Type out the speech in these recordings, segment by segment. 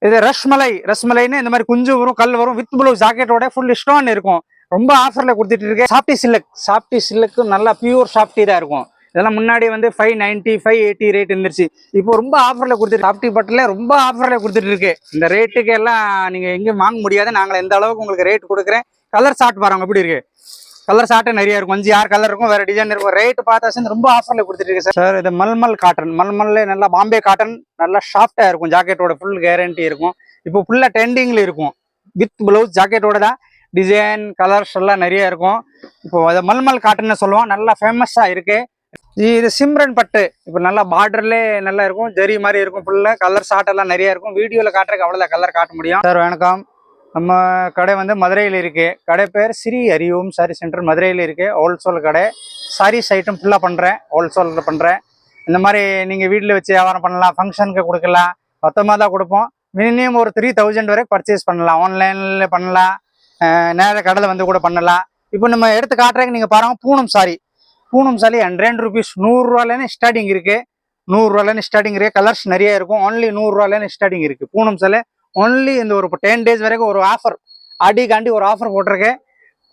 இது ரஸ்மலைன்னு இந்த மாதிரி குஞ்சு வரும், கல் வரும், வித் ப்ளவுஸ் ஜாக்கெட்டோட ஃபுல் ஸ்டோன் இருக்கும். ரொம்ப ஆஃபர்ல கொடுத்துட்டு இருக்கேன். சாப்டி சில்க்கு நல்லா பியூர் சாப்டி தான் இருக்கும். இதெல்லாம் முன்னாடி வந்து 590 580 ரேட் இருந்துச்சு. இப்போ ரொம்ப ஆஃபர்ல கொடுத்துட்டு சாப்டி பட்டில ரொம்ப ஆஃபர்ல கொடுத்துட்டு இருக்கு. இந்த ரேட்டுக்கு எல்லாம் நீங்க எங்கேயும் வாங்க முடியாது. நாங்கள் எந்த அளவுக்கு உங்களுக்கு ரேட் கொடுக்குறேன். கலர் சார்ட் பாருங்க எப்படி இருக்கு. கலர் சார்ட்டு நிறைய இருக்கும். 5 6 கலர் இருக்கும், வேற டிசைன் இருக்கும். ரேட் பார்த்தா ரொம்ப ஆஃபர்ல கொடுத்துட்டு இருக்கு சார். இது மல்மல் காட்டன், மல்மல்ல நல்லா பாம்பே காட்டன், நல்லா சாஃப்டா இருக்கும். ஜாக்கெட்டோட ஃபுல் கேரண்டி இருக்கும். இப்போ ஃபுல்லா ட்ரெண்டிங்ல இருக்கும். வித் பிளவுஸ் ஜாக்கெட்டோட தான். டிசைன் கலர்ஸ் எல்லாம் நிறைய இருக்கும். இப்போ அதை மல்மல் காட்டன் சொல்லுவோம். நல்லா ஃபேமஸா இருக்கு. இது சிம்ரன் பட்டு. இப்போ நல்லா பார்டர்லே நல்லா இருக்கும், ஜெரி மாதிரி இருக்கும். ஃபுல்லா கலர் ஷார்ட் எல்லாம் நிறைய இருக்கும். வீடியோல காட்டுறதுக்கு அவ்வளோதான் கலர் காட்ட முடியும். சார் வணக்கம். நம்ம கடை வந்து மதுரையில் இருக்கு. கடை பேர் ஸ்ரீ ஹரிஓம் சாரி சென்டர், மதுரையில் இருக்கு. ஹோல்சேல் கடை. சாரீஸ் ஐட்டம் ஃபுல்லாக பண்ணுறேன், ஹோல்சேலில் பண்ணுறேன். இந்த மாதிரி நீங்கள் வீட்டில் வச்சு வியாபாரம் பண்ணலாம், ஃபங்க்ஷனுக்கு கொடுக்கலாம், மொத்தமாக தான் கொடுப்போம். மினிமம் ஒரு 3000 வரைக்கும் பர்ச்சேஸ் பண்ணலாம். ஆன்லைனில் பண்ணலாம், நேர கடையில் வந்து கூட பண்ணலாம். இப்போ நம்ம எடுத்து காட்டுறதுக்கு நீங்கள் பாருங்க. பூனம் சாரி 100 rupees, 100 ரூபாயிலேருந்து ஸ்டார்டிங் இருக்கு. 100 ரூபாயிலேருந்து ஸ்டார்டிங் இருக்கு. கலர்ஸ் நிறைய இருக்கும். ஒன்லி 100 ரூபாயிலேருந்து ஸ்டார்டிங் இருக்கு. பூனம் சாலை ஒன்லி இந்த ஒரு 10 days வரைக்கும் ஒரு ஆஃபர், அடிக்காண்டி ஒரு ஆஃபர் போட்டிருக்கேன்.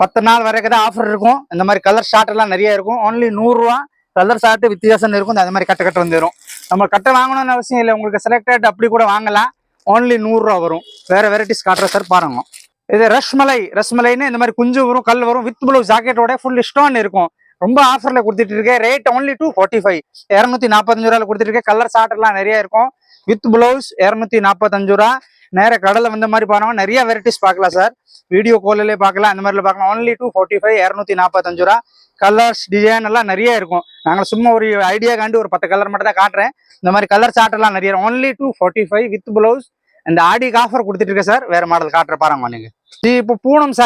10 நாள் வரைக்கும் தான் ஆஃபர் இருக்கும். இந்த மாதிரி கலர் ஷார்ட் எல்லாம் நிறைய இருக்கும். ஒன்லி 100 ரூபா. கலர் ஷார்ட் வித்தியாசம் இருக்கும். அந்த மாதிரி கட்ட வந்துடும். நம்ம கட்ட வாங்கணும்னு அவசியம் இல்லை. உங்களுக்கு செலக்டட் அப்படி கூட வாங்கலாம். ஒன்லி 100 ரூபா வரும். வேற வெரைட்டிஸ் காட்டுற சார் பாருங்க. இது ரஸ்மலைன்னு இந்த மாதிரி குஞ்சு வரும், கல் வரும், வித் ப்ளவுஸ் ஜாக்கெட்டோட ஃபுல் ஸ்டோன் இருக்கும். ரொம்ப ஆஃபர்ல கொடுத்துட்டு இருக்கேன். ரேட் ஒன்லி 245, 245 ரூபாயில கொடுத்துட்டு இருக்கேன். கலர் ஷார்ட் எல்லாம் நிறைய இருக்கும். வித் பிளவுஸ் 245 ரூபா. நேர கடலை வந்த மாதிரி பாருங்க. நிறைய வெரைட்டிஸ் பார்க்கலாம் சார். வீடியோ காலிலே பார்க்கலாம், அந்த மாதிரில பார்க்கலாம். ஒன்லி 245, 245 ரூபா. கலர்ஸ் டிசைன் எல்லாம் நிறைய இருக்கும். நாங்கள் சும்மா ஒரு ஐடியா காண்டி ஒரு 10 கலர் மட்டும் தான் காட்டுறேன். இந்த மாதிரி கலர் ஷார்ட் எல்லாம் நிறைய. Only 245 with blouse. இந்த ஆடிக்கு ஆஃபர் கொடுத்துட்டு இருக்கேன் சார். வேற மாடல் காட்டுற பாருங்க நீங்க. இப்போ பூனம்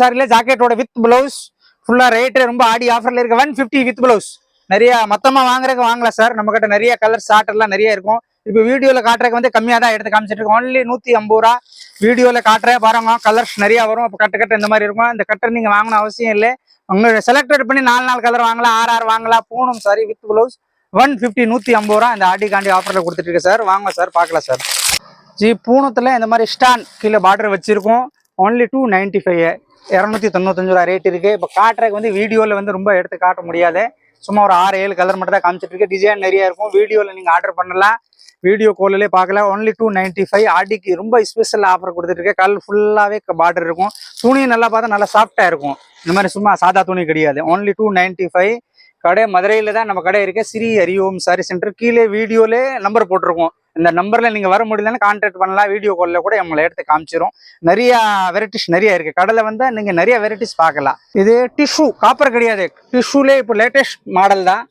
சாரியில ஜாக்கெட்டோட வித் பிளவுஸ் ஃபுல்லா ரேட் ரொம்ப ஆடி ஆஃபர்ல இருக்கு. 150 வித் பிளவுஸ். நிறைய மொத்தமா வாங்குறதுக்கு வாங்கலாம் சார். நம்ம கிட்ட நிறைய கலர் ஷார்ட் எல்லாம் நிறைய இருக்கும். இப்போ வீடியோல காட்டுறதுக்கு வந்து கம்மியா தான் எடுத்து காமிச்சிட்டு இருக்கோம். ஒன்லி 150 ரூபா. வீடியோல காட்டுறேன் பாருங்க. கலர்ஸ் நிறைய வரும். அப்போ கட்டு இந்த மாதிரி இருக்கும். இந்த கட்டர் நீங்க வாங்கணும் அவசியம் இல்லை. உங்க செலக்டட் பண்ணி 4 கலர் வாங்கலாம், 6 வாங்கலாம். பூனம் சாரி வித் பிளவுஸ் 150, 150 ரூபா. இந்த ஆடிக்காண்டி ஆஃபர்ல கொடுத்துட்டு இருக்கு சார். வாங்க சார் பார்க்கலாம் சார். பூனத்துல இந்த மாதிரி ஸ்டாண்ட் கீழே பார்டர் வச்சிருக்கோம். ஒன்லி 295, 295 ரூபா ரேட் இருக்கு. இப்போ காட்டுறதுக்கு வந்து வீடியோல வந்து ரொம்ப எடுத்து காட்ட முடியாது. சும்மா ஒரு 6 7 கலர் மட்டும் தான் காமிச்சிட்டு இருக்கு. டிசைன் நிறைய இருக்கும். வீடியோல நீங்க ஆர்டர் பண்ணலாம், வீடியோ காலிலே பார்க்கலாம். ஒன்லி 295. ஆடிக்கு ரொம்ப ஸ்பெஷல் ஆஃபர் கொடுத்துட்டு இருக்கு. கல் ஃபுல்லாவே பார்டர் இருக்கும். துணி நல்லா பார்த்தா நல்லா சாஃப்டா இருக்கும். இந்த மாதிரி சும்மா சாதா துணி கிடையாது. ஒன்லி 295. கடை மதுரையில தான் நம்ம கடை இருக்கு. ஸ்ரீ ஹரிஓம் சாரி சென்டர். கீழே வீடியோல நம்பர் போட்டிருக்கோம். இந்த நம்பர்ல நீங்க வர முடியலன்னு கான்டாக்ட் பண்ணலாம். வீடியோ காலில் கூட நம்மளை எடுத்து காமிச்சிரும். நிறைய வெரைட்டிஸ் நிறைய இருக்கு. கடையில் வந்தா நீங்க நிறைய வெரைட்டிஸ் பார்க்கலாம். இது டிஷ்யூ, காப்பர் கிடையாது. டிஷ்யூலே இப்போ லேட்டஸ்ட் மாடல் தான்.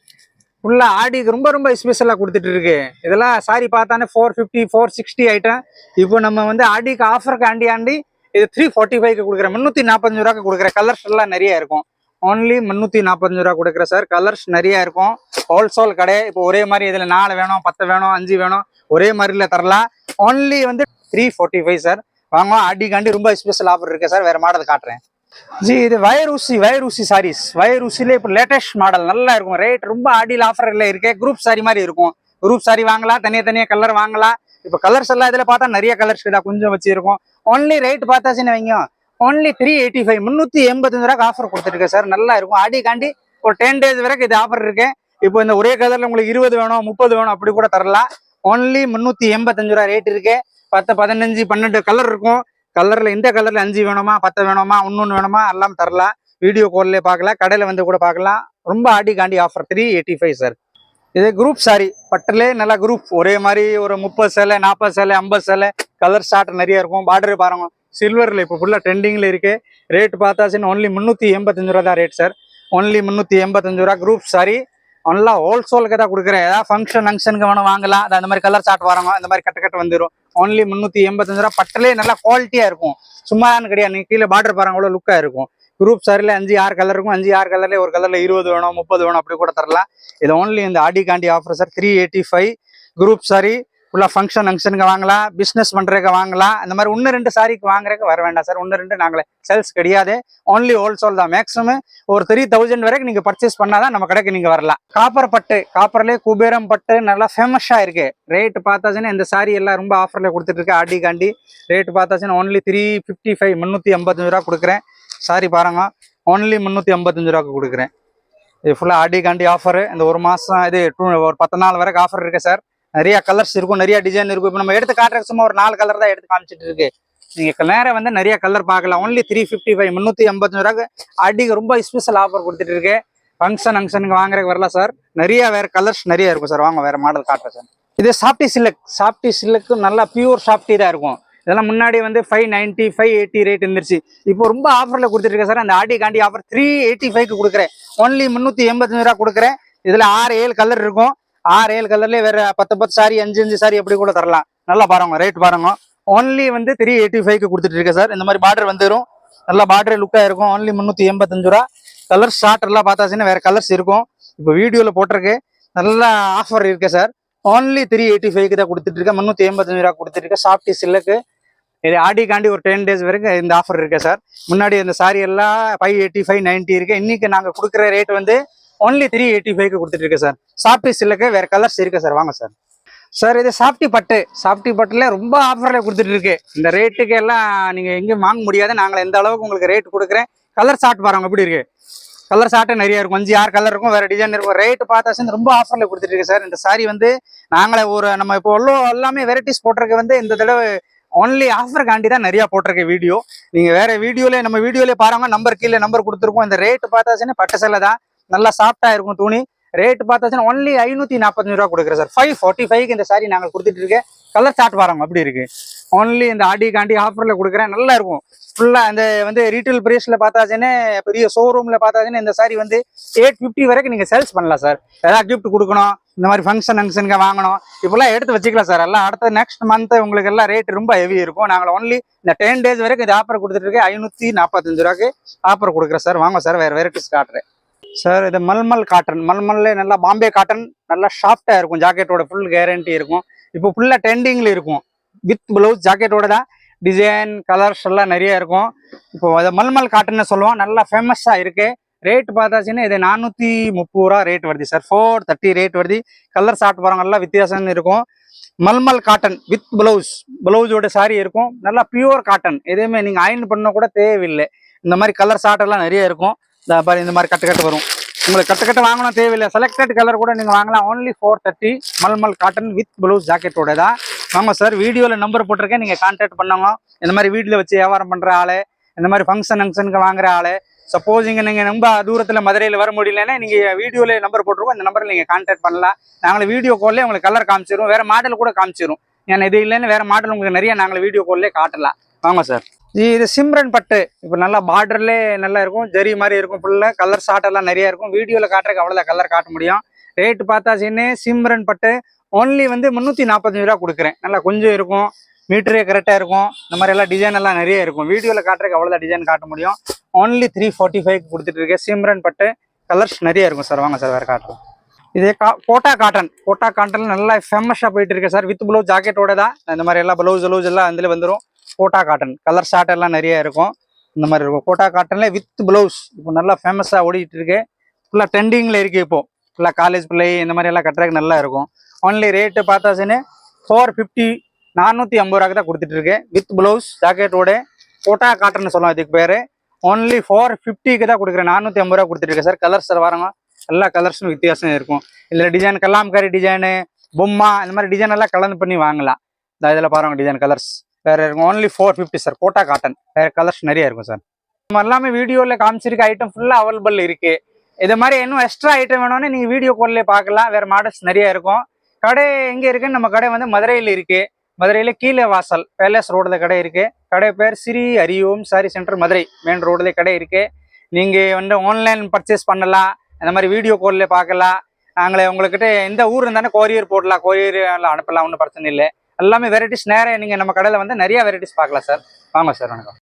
ஃபுல்லா ஆடிக்கு ரொம்ப ஸ்பெஷலா கொடுத்துட்டு இருக்கு. இதெல்லாம் சாரி பார்த்தானே 450 460 ஐட்டம். இப்போ நம்ம வந்து ஆடிக்கு ஆஃபருக்கு ஆண்டி இது 345 கொடுக்குறேன். 345 ரூபாய்க்கு கொடுக்குறேன். கலர்ஸ் எல்லாம் நிறைய இருக்கும். ஒன்லி 345 ரூபா கொடுக்குறேன் சார். கலர்ஸ் நிறைய இருக்கும். ஹோல்சேல் கடை. இப்போ ஒரே மாதிரி இதுல 4 வேணும், 10 வேணும், 5 வேணும், ஒரே மாதிரில தரலாம். ஒன்லி வந்து 345 சார். வாங்க. ஆடிக்காண்டி ரொம்ப ஸ்பெஷல் ஆஃபர் இருக்கு சார். வேற மாடல் காட்டுறேன். இது வயர் ஊசி சாரீஸ். வயர் ஊசில இப்போ லேட்டஸ்ட் மாடல் நல்லா இருக்கும். ரேட் ரொம்ப ஆடியில் ஆஃபர்ல இருக்கு. குரூப் சாரி மாதிரி இருக்கும். குரூப் சாரி வாங்கலாம், தனியா கலர் வாங்கலாம். இப்போ கலர்ஸ் எல்லாம் இதுல பார்த்தா நிறைய கலர்ஸ் தான் கொஞ்சம் வச்சு இருக்கும். ஒன்லி ரேட் பார்த்தாச்சுன்னு வைங்க, ஒன்லி 385, 385 ரூபாய்க்கு ஆஃபர் கொடுத்துருக்கேன் சார். நல்லா இருக்கும். ஆடிக்காண்டி ஒரு 10 days வரைக்கும் இது ஆஃபர் இருக்கு. இப்போ இந்த ஒரே கலர்ல உங்களுக்கு 20 வேணும், 30 வேணும், அப்படி கூட தரலாம். ஒன்லி 385 ரூபா ரேட் இருக்கு. 10 15 12 கலர் இருக்கும். கலர்ல இந்த கலர்ல 5 வேணுமா, 10 வேணுமா, இன்னொன்னு வேணுமா எல்லாம் தரலாம். வீடியோ கால்ல பார்க்கலாம், கடையில வந்து கூட பார்க்கலாம். ரொம்ப ஆடிக்காண்டி ஆஃபர் 385 சார். இது குரூப் சாரி பட்டிலே நல்லா குரூப் ஒரே மாதிரி ஒரு 30 சேலை, 40 சேலை, 50 சேலை. கலர் ஷார்ட் நிறைய இருக்கும். பார்டர் பாருங்க. சில்வர்ல இப்போ ஃபுல்லா ட்ரெண்டிங்ல இருக்கு. ரேட் பார்த்தாச்சுன்னு ஒன்லி 385 ரூபா தான் ரேட் சார். ஒன்லி 385 ரூபா. குரூப் சாரி நல்லா ஹோல்சேலுக்கு தான் கொடுக்குறேன். ஏதாவது ஃபங்க்ஷனுக்கு வேணும் வாங்கலாம். அந்த மாதிரி கலர் சார்ட் வராங்க. இந்த மாதிரி கட்ட வந்துடும். ஒன்லி 385 ரூபா. பட்டிலே நல்லா குவாலிட்டியா இருக்கும். சும்மான்னு கிடையாது. நீங்க கீழே பார்டர் பாருங்க, அவ்வளோ லுக்கா இருக்கும். குரூப் சாரில 5 6 கலர் இருக்கும். 5 6 கலர்ல ஒரு கலர்ல 20 வேணும், 30 வேணும், அப்படி கூட தரலாம். இது ஒன்லி இந்த ஆடிக்காண்டி ஆஃபர் சார். 385 group sorry. ஃபுல்லாக ஃபங்க்ஷனுக்கு வாங்கலாம், பிஸ்னஸ் பண்ணுறதுக்கு வாங்கலாம். இந்த மாதிரி 1-2 சாரிக்கு வாங்குறதுக்கு வர வேண்டாம் சார். 1-2 நாங்களே சேல்ஸ் கிடையாது, ஓன்லி ஹோல்சேல் தான். மேக்ஸிமம் ஒரு 3000 வரைக்கும் நீங்கள் பர்ச்சேஸ் பண்ணாதான் நம்ம கடைக்கு நீங்கள் வரலாம். காப்பர் பட்டு, காப்பர்லேயே குபேரம் பட்டு நல்லா ஃபேமஸாக இருக்கு. ரேட்டு பார்த்தாச்சுன்னா இந்த சாரி எல்லாம் ரொம்ப ஆஃபரில் கொடுத்துட்டு இருக்கு. ஆடிக்காண்டி ரேட்டு பார்த்தாச்சுன்னா ஓன்லி 355 355 ரூபா கொடுக்குறேன். சாரி பாருங்க, ஓன்லி 355 ரூபாய்க்கு கொடுக்குறேன். இது ஃபுல்லாக ஆடிக்காண்டி ஆஃபரு. இந்த ஒரு மாதம் இது ஒரு 10 நாள் வரைக்கும் ஆஃபர் இருக்கு சார். நிறைய கலர்ஸ் இருக்கும், நிறைய டிசைன் இருக்கும். இப்போ நம்ம எடுத்து காட்டுற சும்மா ஒரு 4 கலர் தான் எடுத்து காமிச்சிட்டு இருக்கு. நீங்கள் நேரம் வந்து நிறைய கலர் பார்க்கலாம். ஒன்லி 355 355 ரூபாய்க்கு அடிக்கு ரொம்ப ஸ்பெஷல் ஆஃபர் கொடுத்துட்டு இருக்கு. ஃபங்க்ஷனுக்கு வாங்குறதுக்கு வரலாம் சார். நிறைய வேற கலர்ஸ் நிறைய இருக்கும் சார். வாங்க வேற மாடல் காட்டுறேன் சார். இது சாப்டி சில்க்கு நல்லா பியூர் சாப்டி தான் இருக்கும். இதெல்லாம் முன்னாடி வந்து 590 580 ரேட் இருந்துருச்சு. இப்போ ரொம்ப ஆஃபர்ல கொடுத்துட்டு இருக்கேன் சார். அந்த ஆடிக்காண்டி ஆஃபர் 385க்கு கொடுக்குறேன். ஒன்லி 385 ரூபா கொடுக்குறேன். இதுல 6-7 கலர் இருக்கும். 6-7 கலர்லேயே வேற 10 சாரி 5 சாரி எப்படி கூட தரலாம். நல்லா பாருங்க, ரேட் பாருங்க. ஓன்லி வந்து 385க்கு கொடுத்துட்டு இருக்கேன் சார். இந்த மாதிரி பார்டர் வந்துடும், நல்லா பார்டர் லுக்காக இருக்கும். ஓன்லி 385 ரூபா. கலர் ஷார்ட் எல்லாம் பார்த்தாச்சுன்னா வேற கலர்ஸ் இருக்கும். இப்போ வீடியோவில் போட்டிருக்கு, நல்ல ஆஃபர் இருக்கு சார். ஓன்லி 385க்கு தான் கொடுத்துட்டு இருக்கேன். 385 ரூபா கொடுத்துட்டு இருக்கேன். சாப்டி சில்லுக்கு இது ஆடிக்காண்டி ஒரு 10 டேஸ் வரைக்கும் இந்த ஆஃபர் இருக்கு சார். முன்னாடி இந்த சாரி எல்லாம் 580 590 இருக்கு. இன்னைக்கு நாங்கள் கொடுக்குற ரேட் வந்து ஓன்லி 385க்கு கொடுத்துட்டு இருக்கேன் சார். சாப்டி சில்லுக்கு வேற கலர்ஸ் இருக்கு சார். வாங்க சார். சார் இது சாப்டி பட்டுல ரொம்ப ஆஃபர்ல கொடுத்துட்டு இருக்கு. இந்த ரேட்டுக்கு எல்லாம் நீங்க எங்கேயும் வாங்க முடியாது. நாங்கள் எந்த அளவுக்கு உங்களுக்கு ரேட் கொடுக்குறேன். கலர் ஷார்ட் பாருங்க எப்படி இருக்கு. கலர் ஷார்ட்டு நிறைய இருக்கும். 5-6 கலர் இருக்கும், வேற டிசைன் இருக்கும். ரேட்டு பார்த்தா ரொம்ப ஆஃபர்ல கொடுத்துட்டு இருக்கு சார். இந்த சாரி வந்து நாங்களே நம்ம இப்போ எல்லாமே வெரைட்டிஸ் போட்டிருக்க வந்து இந்த தடவை ஒன்லி ஆஃபர் காண்டி தான் நிறைய போட்டிருக்க வீடியோ. நீங்க வேற நம்ம வீடியோல பாருங்க, நம்பர் கீழே நம்பர் கொடுத்துருக்கோம். இந்த ரேட்டு பார்த்தாச்சுன்னா பட்டு சேலை தான், நல்லா சாஃப்டா இருக்கும் துணி. ரேட்டு பார்த்தாச்சுன்னா ஒன்லி 545 ரூபா கொடுக்குறேன் சார். 545க்கு இந்த சாரி நாங்கள் கொடுத்துட்டு இருக்கேன். கலர் சார்ட் பாருங்க அப்படி இருக்கு. ஓன்லி இந்த ஆடிக்காண்டி ஆஃபர்ல கொடுக்குறேன். நல்லா இருக்கும். ஃபுல்லா இந்த வந்து ரீட்டைல் பிரைஸ்ல பார்த்தாச்சுன்னா, பெரிய ஷோரூம்ல பார்த்தாச்சுன்னா இந்த சாரி வந்து 850 வரைக்கும் நீங்க சேல்ஸ் பண்ணலாம் சார். ஏதாவது கிஃப்ட் கொடுக்கணும், இந்த மாதிரி ஃபங்க்ஷனுக்கு வாங்கணும், இப்பெல்லாம் எடுத்து வச்சுக்கலாம் சார். எல்லாம் அடுத்த நெக்ஸ்ட் மந்த் உங்களுக்கு எல்லாம் ரேட் ரொம்ப ஹெவி இருக்கும். நாங்கள் ஒன்லி இந்த 10 டேஸ் வரைக்கும் இந்த ஆஃபர் கொடுத்துட்டு இருக்கேன். 545 ரூபாய்க்கு ஆஃபர் கொடுக்குறேன் சார். வாங்க சார், வேற வெரைட்டிஸ் காட்டுறேன் சார். இது மல்மல் காட்டன், மல்மல்ல நல்லா பாம்பே காட்டன், நல்லா சாஃப்டா இருக்கும். ஜாக்கெட்டோட ஃபுல் கேரண்டி இருக்கும். இப்போ ஃபுல்லா ட்ரெண்டிங்ல இருக்கும். வித் பிளவுஸ் ஜாக்கெட்டோட தான். டிசைன் கலர்ஸ் எல்லாம் நிறைய இருக்கும். இப்போ அதை மல்மல் காட்டன் சொல்லுவோம். நல்லா ஃபேமஸா இருக்கு. ரேட் பார்த்தாச்சுன்னா இது 430 ரூபா ரேட் வருது சார். 430 ரேட் வருது. கலர் சாப்பிட்டு பாருங்க, நல்லா வித்தியாசம் இருக்கும். மல்மல் காட்டன் வித் பிளவுஸோட சாரி இருக்கும். நல்லா பியூர் காட்டன். எதுவுமே நீங்க அயன் பண்ண கூட தேவையில்லை. இந்த மாதிரி கலர் சார்ட் எல்லாம் நிறைய இருக்கும். இந்த மாதிரி கட்டு வரும். உங்களுக்கு கட்டு வாங்கணும் தேவையில்லை. செலக்டட் கலர் கூட நீங்க வாங்கலாம். Only 430 mulmul cotton with blouse ஜாக்கெட்டோட தான். ஆமா சார், வீடியோல நம்பர் போட்டிருக்கேன், நீங்க கான்டாக்ட் பண்ணுங்க. இந்த மாதிரி வீட்டுல வச்சு வியாபாரம் பண்ற ஆளு, இந்த மாதிரி ஃபங்க்ஷனுக்கு வாங்குற ஆளு, சப்போஸ் நீங்க ரொம்ப தூரத்துல மதுரையில வர முடியலன்னா நீங்க வீடியோல நம்பர் போட்டிருக்கோம், இந்த நம்பர்ல நீங்க கான்டாக்ட் பண்ணலாம். நாங்களே வீடியோ கால்ல உங்களுக்கு கலர் காமிச்சிரும், வேற மாடல் கூட காமிச்சிரும். ஏன்னா இது இல்லைன்னு வேற மாடல் உங்களுக்கு நிறைய நாங்களே வீடியோ கால்ல காட்டலாம். வாங்க சார். இது சிம்ரன் பட்டு. இப்போ நல்லா பார்டர்ல நல்லா இருக்கும், ஜரி மாதிரி இருக்கும். ஃபுல்லா கலர் ஷார்ட் எல்லாம் நிறைய இருக்கும். வீடியோல காட்டுறதுக்கு அவ்வளவுதான் கலர் காட்ட முடியும். ரேட் பார்த்தாச்சுன்னு சிம்ரன் பட்டு ஓன்லி வந்து 345 ரூபா கொடுக்குறேன். நல்லா கொஞ்சம் இருக்கும், மீட்டரே கரெக்டாக இருக்கும். இந்த மாதிரி எல்லாம் டிசைன் எல்லாம் நிறைய இருக்கும். வீடியோவில் காட்டுறதுக்கு அவ்வளோதான் டிசைன் காட்ட முடியும். ஓன்லி 345க்கு கொடுத்துட்டு இருக்கேன். சிம்ரன் பட்டு கலர்ஸ் நிறைய இருக்கும் சார். வாங்க சார், வேறு காட்டுறோம். இதே கோட்டா காட்டன் நல்லா ஃபேமஸாக போயிட்டு இருக்கு சார். வித் ப்ளவுஸ் ஜாக்கெட்டோட தான். இந்த மாதிரி எல்லாம் ப்ளவுஸ் எல்லாம் அதில் வந்துடும். கோட்டா காட்டன் கலர் ஷார்ட் எல்லாம் நிறைய இருக்கும். இந்த மாதிரி இருக்கும். கோட்டா காட்டன்ல வித் ப்ளவுஸ் இப்போ நல்லா ஃபேமஸாக ஓடிட்டு இருக்கு. ஃபுல்லாக ட்ரெண்டிங்கில் இருக்கு. இப்போ ஃபுல்லாக காலேஜ் பிள்ளை இந்த மாதிரி எல்லாம் கட்டுறதுக்கு நல்லா இருக்கும். ஒன்லி ரேட்டு பார்த்தாச்சுன்னு 450 450 ரூபாய்க்கு தான் கொடுத்துட்டு இருக்கேன். வித் பிளவுஸ் ஜாக்கெட்டோட கோட்டா காட்டன் சொல்லலாம் இதுக்கு பேரு. ஒன்லி 450க்கு தான் கொடுக்குறேன். 450 ரூபா கொடுத்துட்டு இருக்கேன் சார். கலர்ஸ் வரங்க, எல்லா கலர்ஸும் வித்தியாசம் இருக்கும். இதில் டிசைன் கல்லாம்காரி டிசைனு, பொம்மா, இந்த மாதிரி டிசைன் எல்லாம் கலந்து பண்ணி வாங்கலாம். இதில் பாருங்க டிசைன் கலர்ஸ் வேற இருக்கும். Only 450 sir. கோட்டா காட்டன் வேற கலர்ஸ் நிறைய இருக்கும் சார். நம்ம எல்லாமே வீடியோவில் காமிச்சிருக்க ஐட்டம் ஃபுல்லாக அவைலபிள் இருக்கு. இது மாதிரி இன்னும் எக்ஸ்ட்ரா ஐட்டம் வேணும்னா நீங்கள் வீடியோ கால்லே பார்க்கலாம். வேற மாடல்ஸ் நிறைய இருக்கும். கடை எங்கே இருக்குன்னு, நம்ம கடை வந்து மதுரையில் இருக்கு. மதுரையில் கீழே வாசல் பேலஸ் ரோடுல கடை இருக்கு. கடை பேர் ஸ்ரீ ஹரிஓம் சாரி சென்டர் மதுரை மெயின் ரோடுல கடை இருக்கு. நீங்கள் வந்து ஆன்லைன் பர்ச்சேஸ் பண்ணலாம். இந்த மாதிரி வீடியோ கால்ல பார்க்கலாம். நாங்களே உங்கள்கிட்ட எந்த ஊர் இருந்தாலும் கொரியர் போடலாம், கொரியர் அனுப்பலாம், ஒன்றும் பிரச்சனை இல்லை. எல்லாமே வெரைட்டிஸ் நேரம் நீங்கள் நம்ம கடையில் வந்து நிறைய வெரைட்டிஸ் பார்க்கலாம் சார். வாங்க சார், வணக்கம்.